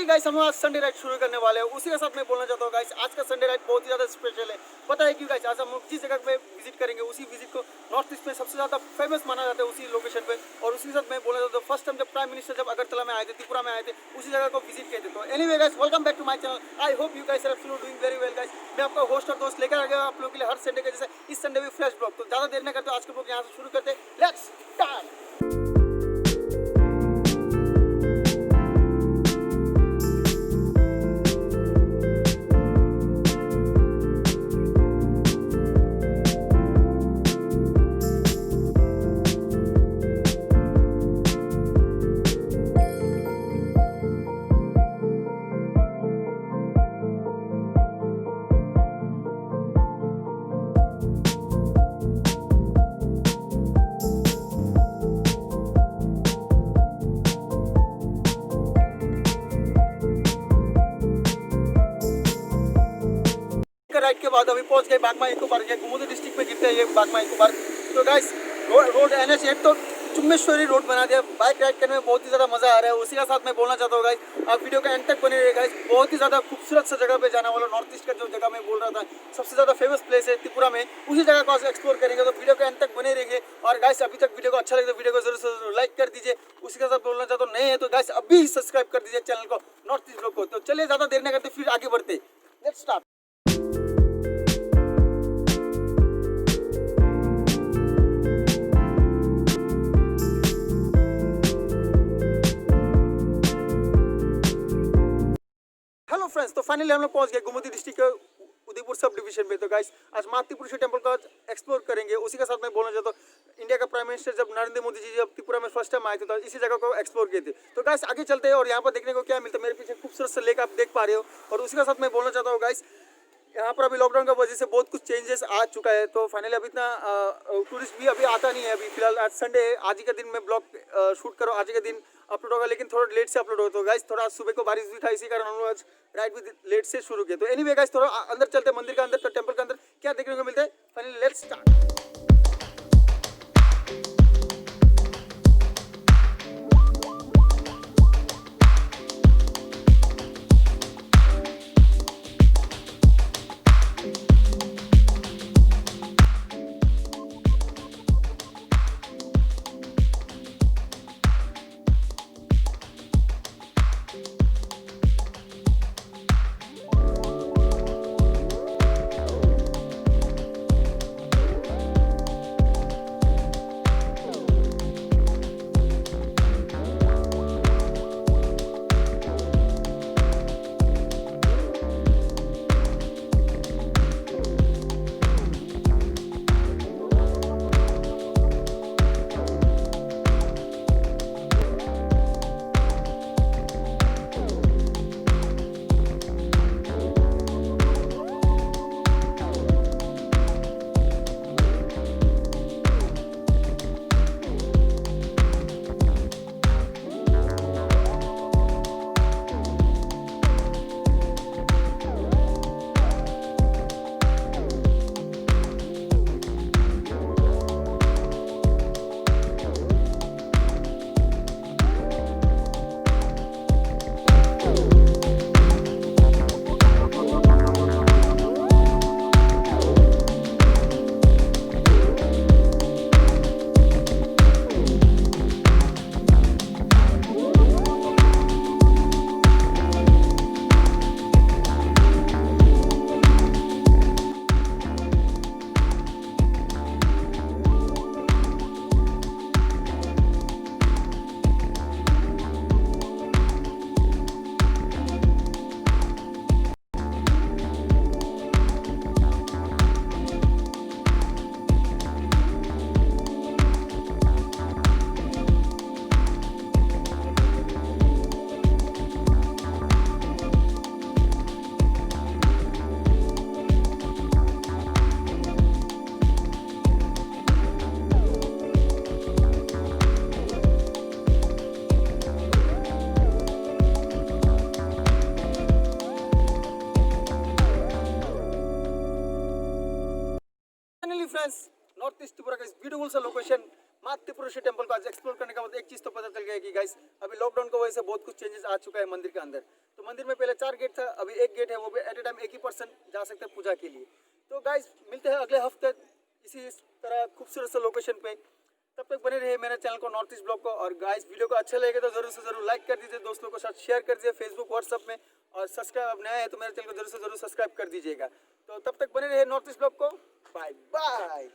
Guys हम आज Sunday ride शुरू करने वाले हैं। उसी के साथ मैं बोलना चाहता हूँ गाइस, आज का संडे राइड बहुत ही ज़्यादा स्पेशल है। पता है क्यों गाइस? आज हम जिस जगह पे विजिट करेंगे उसी विजिट को नॉर्थ ईस्ट में सबसे ज़्यादा फेमस माना जाता है उसी लोकेशन पे। और उसी के साथ मैं बोलना चाहता हूँ, फर्स्ट टाइम जब प्राइम मिनिस्टर जब अगरतला में आए थे, त्रिपुरा में आए थे, उसी जगह को विजिट किए थे। तो anyway guys, welcome back to my channel. I hope you guys are doing very well guys. मैं आपका होस्ट और दोस्त लेकर आ गया आप लोग के लिए हर संडे के जैसे इस संडे भी फ्रेश ब्लॉग। तो ज़्यादा देर न करते आज के ब्लॉग यहाँ से शुरू करते। Let's start. राइड के बाद अभी पहुंच गए बागमा इको पार्क। गुमोदी डिस्ट्रिक्ट में गिरते हैं ये बागमा इको पार्क। तो गाइस रोड NH8 तो चुम्बेश्वरी रोड बना दिया। बाइक राइड करने में बहुत ही ज़्यादा मज़ा आ रहा है। उसी के साथ मैं बोलना चाहता हूँ गाइस, आप वीडियो का एंड तक बने रहिए गाइस। बहुत ही ज़्यादा खूबसूरत सा जगह पे जाने वाला, नॉर्थ ईस्ट का जो जगह मैं बोल रहा था सबसे ज़्यादा फेमस प्लेस है त्रिपुरा में, उसी जगह को एक्सप्लोर करेंगे। तो वीडियो का एंड तक बने रहिए। और गाइस अभी तक वीडियो को अच्छा लगे तो वीडियो को जरूर से लाइक कर दीजिए। उसी के साथ बोलना चाहता हूँ, नहीं है तो गाइस अभी सब्सक्राइब कर दीजिए चैनल को, नॉर्थ ईस्ट ब्लॉग को। तो चलिए ज़्यादा देर न करते फिर आगे बढ़ते। Let's start. हेलो फ्रेंड्स, तो फाइनली हम लोग पहुंच गए गुमोदी डिस्ट्रिक्ट के उदयपुर सब डिवीजन में। तो गाइस आज माँ त्रिपुरेश्वरी टेम्पल का एक्सप्लोर करेंगे। उसी के साथ मैं बोलना चाहता हूँ, इंडिया का प्राइम मिनिस्टर जब नरेंद्र मोदी जी जब त्रिपुरा में फर्स्ट टाइम आए थे तो इसी जगह को एक्सप्लोर किए थे। तो गाइस आगे चलते हैं और यहाँ पर देखने को क्या मिलता है। मेरे पीछे खूबसूरत से लेक आप देख पा रहे हो। और उसी के साथ मैं बोलना चाहता हूँ गाइस, यहाँ पर अभी लॉकडाउन की वजह से बहुत कुछ चेंजेस आ चुका है। तो फाइनली अभी इतना टूरिस्ट भी अभी आता नहीं है। अभी फिलहाल आज संडे है, आज ही के दिन में ब्लॉग शूट करो, आज ही के दिन अपलोड होगा, लेकिन थोड़ा लेट से अपलोड होगा। तो गाइस थोड़ा सुबह को बारिश भी था, इसी कारण हम लोग आज राइड भी लेट से शुरू किया। तो एनीवे गाइस थोड़ा अंदर चलते हैं, मंदिर के अंदर, तो टेम्पल के अंदर क्या देखने को मिलता है। Finally let's start. Friends, north east Tripura का इस ब्यूटीफुल सा लोकेशन माँ त्रिपुरेश्वरी टेम्पल को आज एक्सप्लोर करने का मतलब एक चीज़ तो पता चल गया कि गाइस अभी लॉकडाउन की वजह से बहुत कुछ चेंजेस आ चुका है मंदिर के अंदर। तो मंदिर में पहले 4 गेट था, अभी 1 गेट है, वो भी एट ए टाइम एक ही पर्सन जा सकते हैं पूजा के लिए। तो गाइस मिलते हैं अगले हफ्ते इसी तरह खूबसूरत से लोकेशन पे। तब तक बने रहिए मेरे चैनल को नॉर्थ ईस्ट ब्लॉग को। और गाइस वीडियो को अच्छा लगे तो जरूर से जरूर लाइक कर दीजिए, दोस्तों के साथ शेयर कर दीजिए फेसबुक व्हाट्सअप में, और सब्सक्राइब अब नया है तो मेरे चैनल को जरूर से जरूर सब्सक्राइब कर दीजिएगा। तो तब तक बने रहिए नॉर्थ ईस्ट ब्लॉग को। Bye bye.